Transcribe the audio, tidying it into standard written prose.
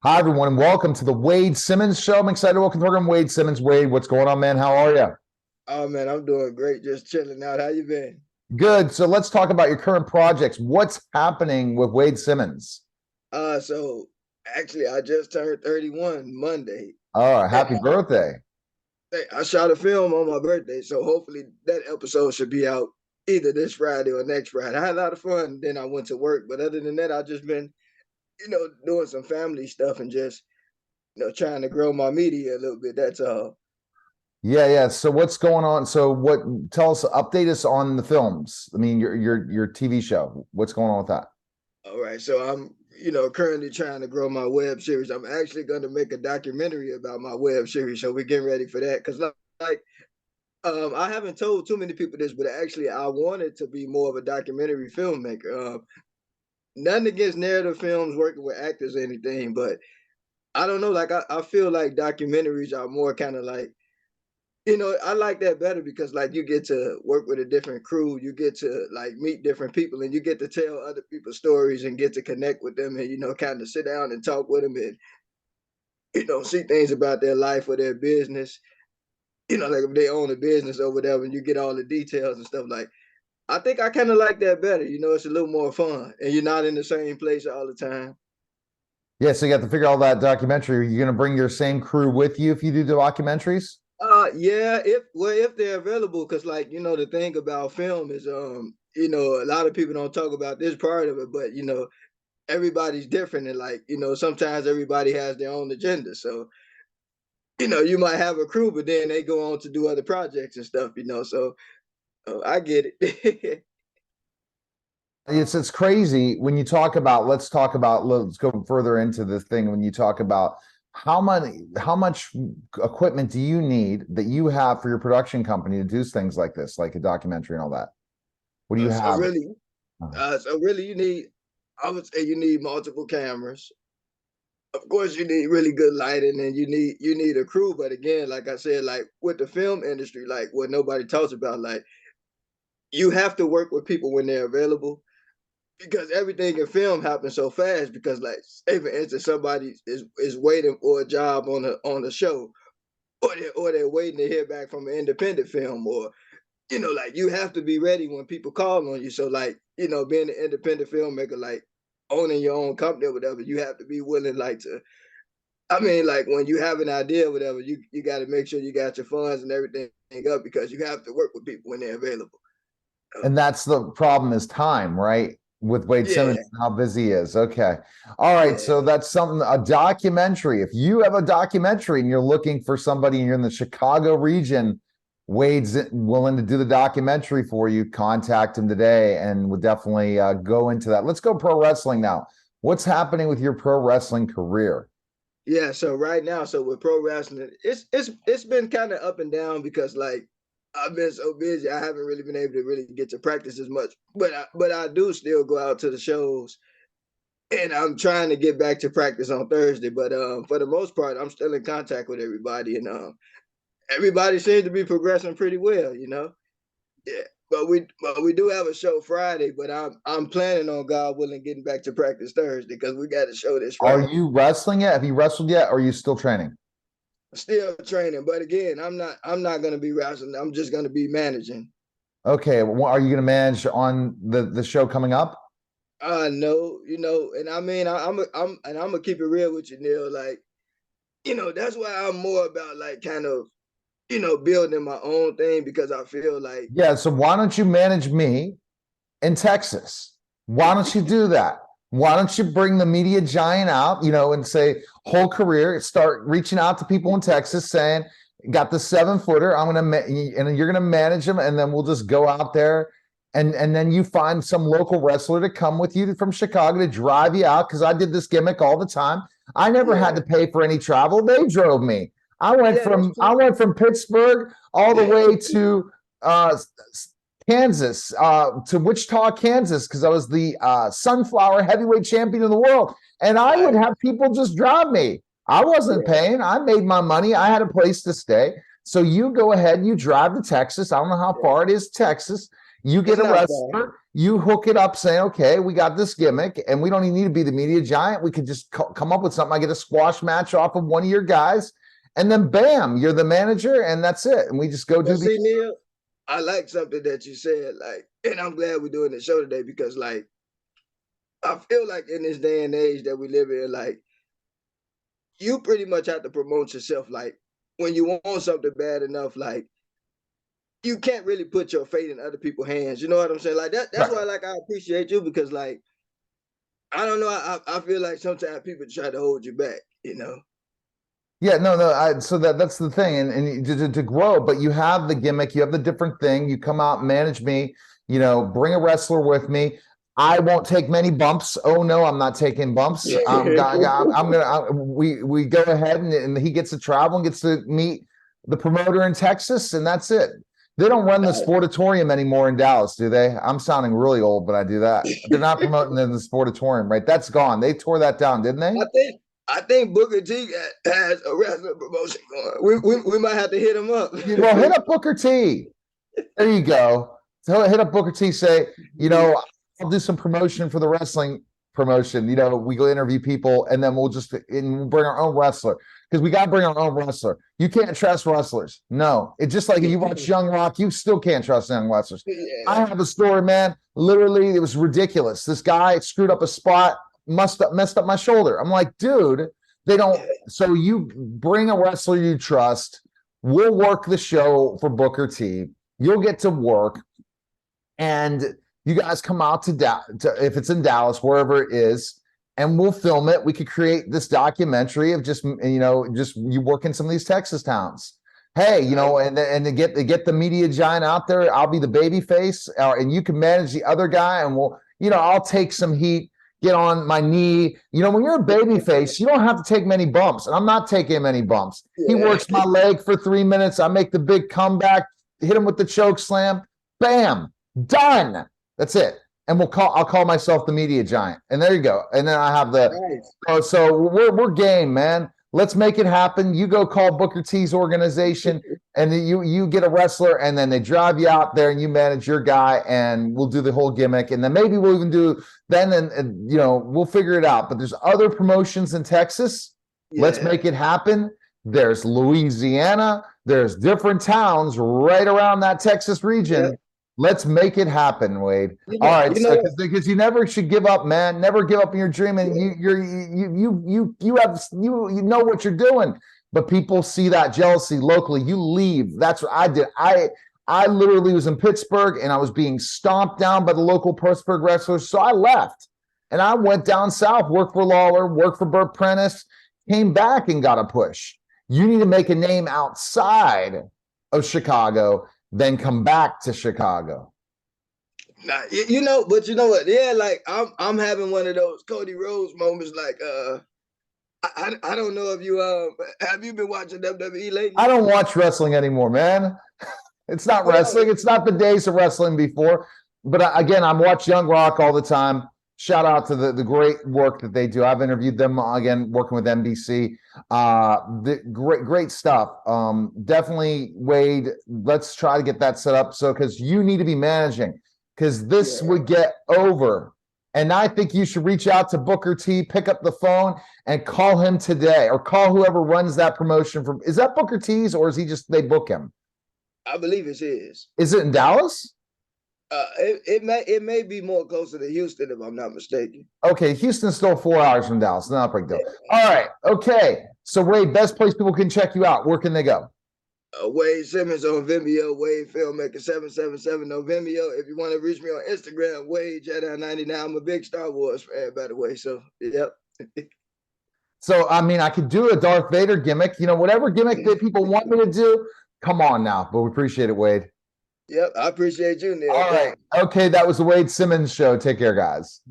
Hi, everyone, and welcome to the Wade Simmons Show. I'm excited to welcome to the program Wade Simmons. Wade, what's going on, man? How are you? Oh man, I'm doing great. Just chilling out. How you been? Good. So let's talk about your current projects. What's happening with Wade Simmons? So actually I just turned 31 Monday. Oh, And happy birthday. I shot a film on my birthday. So hopefully that episode should be out either this Friday or next Friday. I had a lot of fun. Then I went to work. But other than that, I've just been, doing some family stuff and just, trying to grow my media a little bit. That's all. Yeah. So what's going on? So tell us, update us on the films. I mean, your TV show. What's going on with that? All right. So I'm, currently trying to grow my web series. I'm actually going to make a documentary about my web series. So we're getting ready for that. Cause like I haven't told too many people this, but actually I wanted to be more of a documentary filmmaker. Nothing against narrative films working with actors or anything, but I don't know. Like I feel like documentaries are more kind of like, I like that better because like you get to work with a different crew, you get to like meet different people, and you get to tell other people's stories and get to connect with them, and kind of sit down and talk with them, and see things about their life or their business. Like if they own a business or whatever, and you get all the details and stuff. Like I think I kind of like that better. It's a little more fun, and you're not in the same place all the time. Yeah, so you got to figure out that documentary. Are you going to bring your same crew with you if you do the documentaries? Yeah, if they're available, because like the thing about film is a lot of people don't talk about this part of it, but everybody's different, and like sometimes everybody has their own agenda. So you might have a crew, but then they go on to do other projects and stuff. So I get it. It's crazy when you talk about, let's go further into the thing. When you talk about how much equipment do you need that you have for your production company to do things like this, like a documentary and all that? What do you Uh, so have? really, so really, I would say you need multiple cameras. Of course, you need really good lighting, and you need a crew. But again, like I said, like with the film industry, like what nobody talks about, like you have to work with people when they're available because everything in film happens so fast. Because like, say for instance, somebody is waiting for a job on a show, or they're waiting to hear back from an independent film, or like you have to be ready when people call on you. So like, being an independent filmmaker, like owning your own company or whatever, you have to be willing like to. I mean, like when you have an idea or whatever, you got to make sure you got your funds and everything up because you have to work with people when they're available. And that's the problem, is time, right? With Wade Yeah, Simmons, how busy he is. Okay. All right. yeah. So that's something, a documentary. If you have a documentary and you're looking for somebody and you're in the Chicago region, Wade's willing to do the documentary for you. Contact him today and we'll definitely go into that. Let's go pro wrestling now. What's happening with your pro wrestling career? Yeah, so right now, so with pro wrestling, it's been kind of up and down because like I've been so busy, I haven't really been able to really get to practice as much. But I do still go out to the shows, and I'm trying to get back to practice on Thursday. But for the most part, I'm still in contact with everybody, and everybody seems to be progressing pretty well. Yeah. But we do have a show Friday, but I'm planning on, God willing, getting back to practice Thursday because we got a show this Are Friday. you wrestling yet? Have you wrestled yet? Or are you still training? Still training, but again, I'm not going to be wrestling. I'm just going to be managing. Okay. Well, are you going to manage on the show coming up? No, and I mean, I'm gonna keep it real with you, Neil. Like, that's why I'm more about like kind of, building my own thing because I feel like, Yeah. So why don't you manage me in Texas? Why don't you do that? Why don't you bring the media giant out, and say, whole career, start reaching out to people in Texas saying, got the 7-footer, and you're gonna manage them, and then we'll just go out there, and then you find some local wrestler to come with you from Chicago to drive you out, because I did this gimmick all the time. I never had yeah, to pay for any travel. They drove me. I went yeah, that's from I true. went from Pittsburgh all the way to uh, Kansas, to Wichita, Kansas, because I was the sunflower heavyweight champion of the world. And I would Right. have people just drive me. I wasn't Yeah, paying. I made my money. I had a place to stay. So you go ahead, you drive to Texas. I don't know how yeah. far it is, Texas. You It's get a not far. wrestler. you hook it up saying, okay, we got this gimmick and we don't even need to be the media giant. We could just come up with something. I get a squash match off of one of your guys and then bam, you're the manager and that's it. And we just go do see, Neil, I like something that you said, like, and I'm glad we're doing the show today because, like, I feel like in this day and age that we live in, like, you pretty much have to promote yourself. Like, when you want something bad enough, like, you can't really put your fate in other people's hands. You know what I'm saying? Like that's right. why, like, I appreciate you because, like, I don't know, I feel like sometimes people try to hold you back. You know? Yeah, no. So that's the thing, and to grow, but you have the gimmick, you have the different thing. You come out, manage me, bring a wrestler with me. I won't take many bumps. Oh no, I'm not taking bumps. We go ahead and he gets to travel and gets to meet the promoter in Texas, and that's it. They don't run the Sportatorium anymore in Dallas, do they? I'm sounding really old, but I do that. They're not promoting in the Sportatorium, right? That's gone. They tore that down, didn't they? I think Booker T has a wrestling promotion going. We might have to hit him up. Well, hit up Booker T. There you go. So hit up Booker T. Say, I'll do some promotion for the wrestling promotion. We go interview people, and then we'll bring our own wrestler because we got to bring our own wrestler. You can't trust wrestlers. No, it's just like if you watch Young Rock, you still can't trust young wrestlers. Yeah. I have a story, man. Literally, it was ridiculous. This guy screwed up a spot, messed up my shoulder. I'm like, dude, they don't. So you bring a wrestler you trust. We'll work the show for Booker T. You'll get to work, and you guys come out to if it's in Dallas, wherever it is, and we'll film it. We could create this documentary of just you work in some of these Texas towns. Hey, and to get the media giant out there, I'll be the baby face, and you can manage the other guy, and I'll take some heat. Get on my knee. When you're a baby face, you don't have to take many bumps. And I'm not taking many bumps. Yeah. He works my leg for 3 minutes. I make the big comeback, hit him with the choke slam. Bam, done. That's it. And I'll call myself the media giant. And there you go. And then I have so we're game, man. Let's make it happen. You go call Booker T's organization, and then you get a wrestler, and then they drive you out there, and you manage your guy, and we'll do the whole gimmick, and then maybe we'll even do then, and we'll figure it out. But there's other promotions in Texas. Yeah. Let's make it happen. There's Louisiana. There's different towns right around that Texas region. Yeah. Let's make it happen, Wade. All right, because you never should give up, man. Never give up in your dream, and you know what you're doing. But people see that jealousy locally. You leave. That's what I did. I literally was in Pittsburgh, and I was being stomped down by the local Pittsburgh wrestlers. So I left, and I went down south, worked for Lawler, worked for Burt Prentice, came back and got a push. You need to make a name outside of Chicago, then come back to Chicago. Nah, but you know what? Yeah, like I'm having one of those Cody Rhodes moments. Like, I don't know if you have you been watching WWE lately? I don't watch wrestling anymore, man. It's not wrestling. It's not the days of wrestling before. But again, I'm watching Young Rock all the time. Shout out to the great work that they do. I've interviewed them again, working with NBC. The great stuff. Definitely, Wade. Let's try to get that set up. So, because you need to be managing, because this would get over. And I think you should reach out to Booker T, pick up the phone, and call him today, or call whoever runs that promotion. Is that Booker T's, or is he just they book him? I believe it's his. Is it in Dallas? It may be more closer to Houston, if I'm not mistaken. Okay, Houston's still 4 hours from Dallas. Not a big deal. All right, okay. So, Wade, best place people can check you out. Where can they go? Wade Simmons on Vimeo, Wade Filmmaker 777 on Vimeo. If you want to reach me on Instagram, Wade Jedi99. I'm a big Star Wars fan, by the way. So, yep. So, I mean, I could do a Darth Vader gimmick. Whatever gimmick that people want me to do, come on now. But we appreciate it, Wade. Yep, I appreciate you, Neil. All right. Okay, that was the Wade Simmons Show. Take care, guys.